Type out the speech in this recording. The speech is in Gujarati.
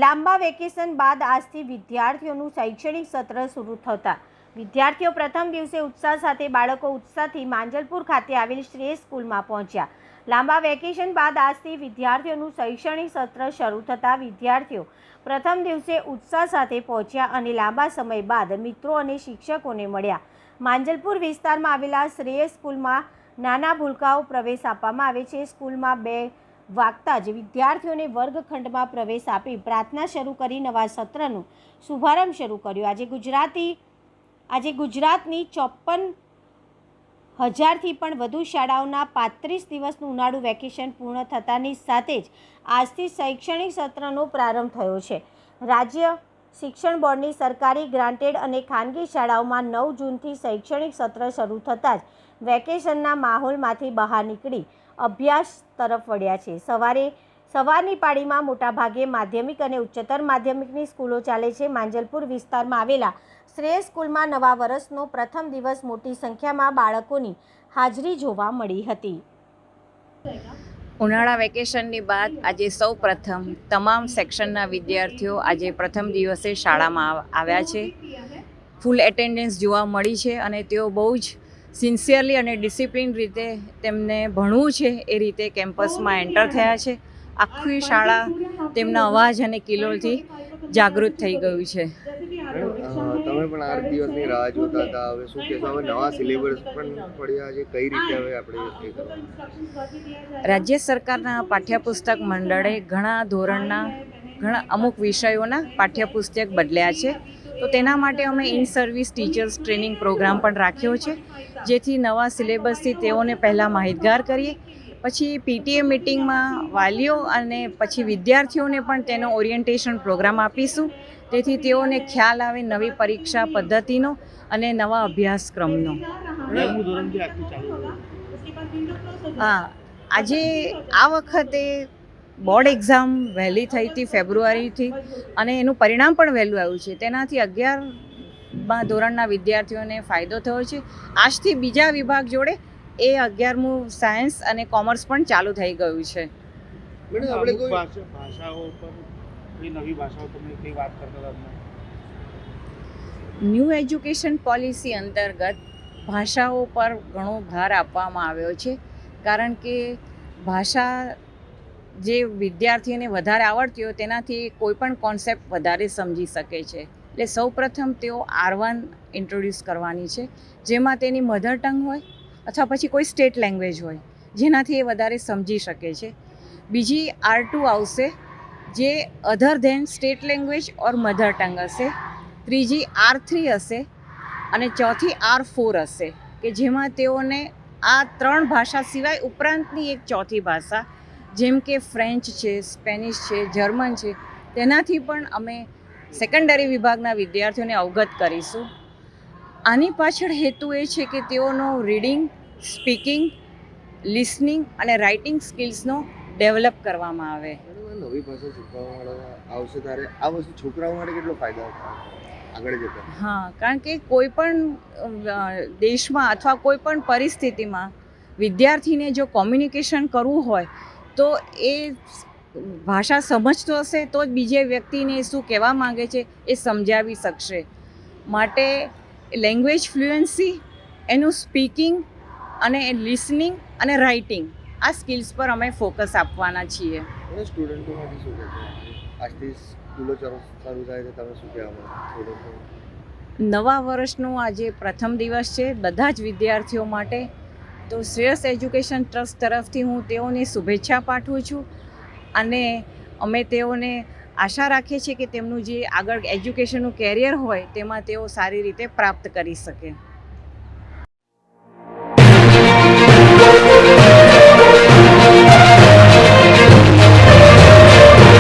લાંબા વેકેશન બાદ આજથી વિદ્યાર્થીઓનું શૈક્ષણિક સત્ર શરૂ થતાં વિદ્યાર્થીઓ પ્રથમ દિવસે ઉત્સાહ સાથે બાળકો ઉત્સાહથી માંજલપુર ખાતે આવેલ શ્રેય સ્કૂલમાં પહોંચ્યા. લાંબા વેકેશન બાદ આજથી વિદ્યાર્થીઓનું શૈક્ષણિક સત્ર શરૂ થતાં વિદ્યાર્થીઓ પ્રથમ દિવસે ઉત્સાહ સાથે પહોંચ્યા અને લાંબા સમય બાદ મિત્રો અને શિક્ષકોને મળ્યા. માંજલપુર વિસ્તારમાં આવેલા શ્રેય સ્કૂલમાં નાના ભૂલકાઓ પ્રવેશ આપવામાં આવે છે. સ્કૂલમાં 2 વાગતા જ વિદ્યાર્થીઓને વર્ગખંડમાં પ્રવેશ આપી પ્રાર્થના શરૂ કરી નવા સત્રનો શુભારંભ શરૂ કર્યો. આજે ગુજરાતની 54,000થી પણ વધુ શાળાઓના 35 દિવસનું ઉનાળુ વેકેશન પૂર્ણ થતાની સાથે જ આજથી શૈક્ષણિક સત્રનો પ્રારંભ થયો છે. રાજ્ય શિક્ષણ બોર્ડની સરકારી ગ્રાન્ટેડ અને ખાનગી શાળાઓમાં 9 જૂનથી શૈક્ષણિક સત્ર શરૂ થતાં જ વેકેશનના માહોલમાંથી બહાર નીકળી અભ્યાસ તરફ વળ્યા છે. સવારની પાળીમાં મોટાભાગે માધ્યમિક અને ઉચ્ચતર માધ્યમિકની સ્કૂલો ચાલે છે. માંજલપુર વિસ્તારમાં આવેલા શ્રેય સ્કૂલમાં નવા વર્ષનો પ્રથમ દિવસ મોટી સંખ્યામાં બાળકોની હાજરી જોવા મળી હતી. ઉનાળા વેકેશનની બાદ આજે સૌ પ્રથમ તમામ સેક્શનના વિદ્યાર્થીઓ આજે પ્રથમ દિવસે શાળામાં આવ્યા છે. ફૂલ એટેન્ડન્સ જોવા મળી છે અને તેઓ બહુ જ સિન્સિયરલી અને ડિસિપ્લિન રીતે તેમને ભણવું છે એ રીતે કેમ્પસમાં એન્ટર થયા છે. આખી શાળા તેમના અવાજ અને કિલોલથી જાગૃત થઈ ગયું છે. તમે પણ 8 દિવસની રાહ જોતા હતા, હવે શું કહેશો? હવે નવા સિલેબસ પણ પડ્યા છે, કઈ રીતે હવે આપણે રાજ્ય સરકારના પાઠ્યપુસ્તક મંડળે ઘણા ધોરણના અમુક વિષયોના પાઠ્યપુસ્તક બદલ્યા છે. તો તેના માટે અમે in service teachers training program પણ રાખ્યો છે, જેથી નવા સિલેબસથી તેઓને પહેલાં માહિતગાર કરીએ. પછી પીટીએ મિટિંગમાં વાલીઓ અને પછી વિદ્યાર્થીઓને પણ તેનો ઓરિએન્ટેશન પ્રોગ્રામ આપીશું, તેથી તેઓને ખ્યાલ આવે નવી પરીક્ષા પદ્ધતિનો અને નવા અભ્યાસક્રમનો. આજે આ વખતે બોર્ડ એક્ઝામ વહેલી થઈ હતી ફેબ્રુઆરીથી અને એનું પરિણામ પણ વહેલું આવ્યું છે. તેનાથી 11મા ધોરણના વિદ્યાર્થીઓને ફાયદો થયો છે. આજથી બીજા વિભાગ જોડે એ 11મું સાયન્સ અને કોમર્સ પણ ચાલુ થઈ ગયું છે. ન્યૂ એજ્યુકેશન પોલિસી અંતર્ગત ભાષાઓ પર ઘણો ભાર આપવામાં આવ્યો છે, કારણ કે ભાષા જે વિદ્યાર્થીને વધારે આવડતી હોય તેનાથી કોઈ પણ કોન્સેપ્ટ વધારે સમજી શકે છે. એટલે સૌપ્રથમ તેઓ R1 ઇન્ટ્રોડ્યુસ કરવાની છે, જેમાં તેની મધર ટંગ હોય અથવા પછી કોઈ સ્ટેટ લેંગ્વેજ હોય જેનાથી એ વધારે સમજી શકે છે. બીજી R2 આવશે, જે અધર ધેન સ્ટેટ લેંગ્વેજ ઓર મધર ટંગ હશે. ત્રીજી R3 હશે અને ચોથી R4 હશે, કે જેમાં તેઓને આ 3 ભાષા સિવાય ઉપરાંતની એક ચોથી ભાષા જેમ કે ફ્રેન્ચ છે, સ્પેનિશ છે, જર્મન છે, તેનાથી પણ અમે સેકન્ડરી વિભાગના વિદ્યાર્થીઓને અવગત કરીશું. આની પાછળ હેતુ એ છે કે તેઓનો રીડિંગ, સ્પીકિંગ, લિસનિંગ અને રાઇટિંગ સ્કિલ્સનો ડેવલપ કરવામાં આવે. નવી ભાષા શીખવામાં આવશે ત્યારે આ વસ્તુ છોકરાઓ માટે કેટલો ફાયદો આગળ જતા? હા, કારણ કે કોઈ પણ દેશમાં અથવા કોઈ પણ પરિસ્થિતિમાં વિદ્યાર્થીને જો કોમ્યુનિકેશન કરવું હોય તો એ ભાષા સમજતો હશે તો જ બીજે વ્યક્તિને શું કહેવા માંગે છે એ સમજાવી શકશે. માટે લેંગ્વેજ ફ્લુએન્સી, એનું સ્પીકિંગ અને લિસનિંગ અને રાઇટિંગ, આ સ્કિલ્સ પર અમે ફોકસ આપવાના છીએ. સ્ટુડન્ટો માટે શું કહેશો? આજથી સ્કૂલો શરૂ થાય તો તમે શું કહેવા? નવા વર્ષનું આજે પ્રથમ દિવસ છે બધા જ વિદ્યાર્થીઓ માટે. તો શ્રેયસ એજ્યુકેશન ટ્રસ્ટ તરફથી હું તેઓને શુભેચ્છા પાઠવું છું અને અમે તેઓને આશા રાખીએ છીએ કે તેમનું જે આગળ એજ્યુકેશનનું કેરિયર હોય તેમાં તેઓ સારી રીતે પ્રાપ્ત કરી શકે.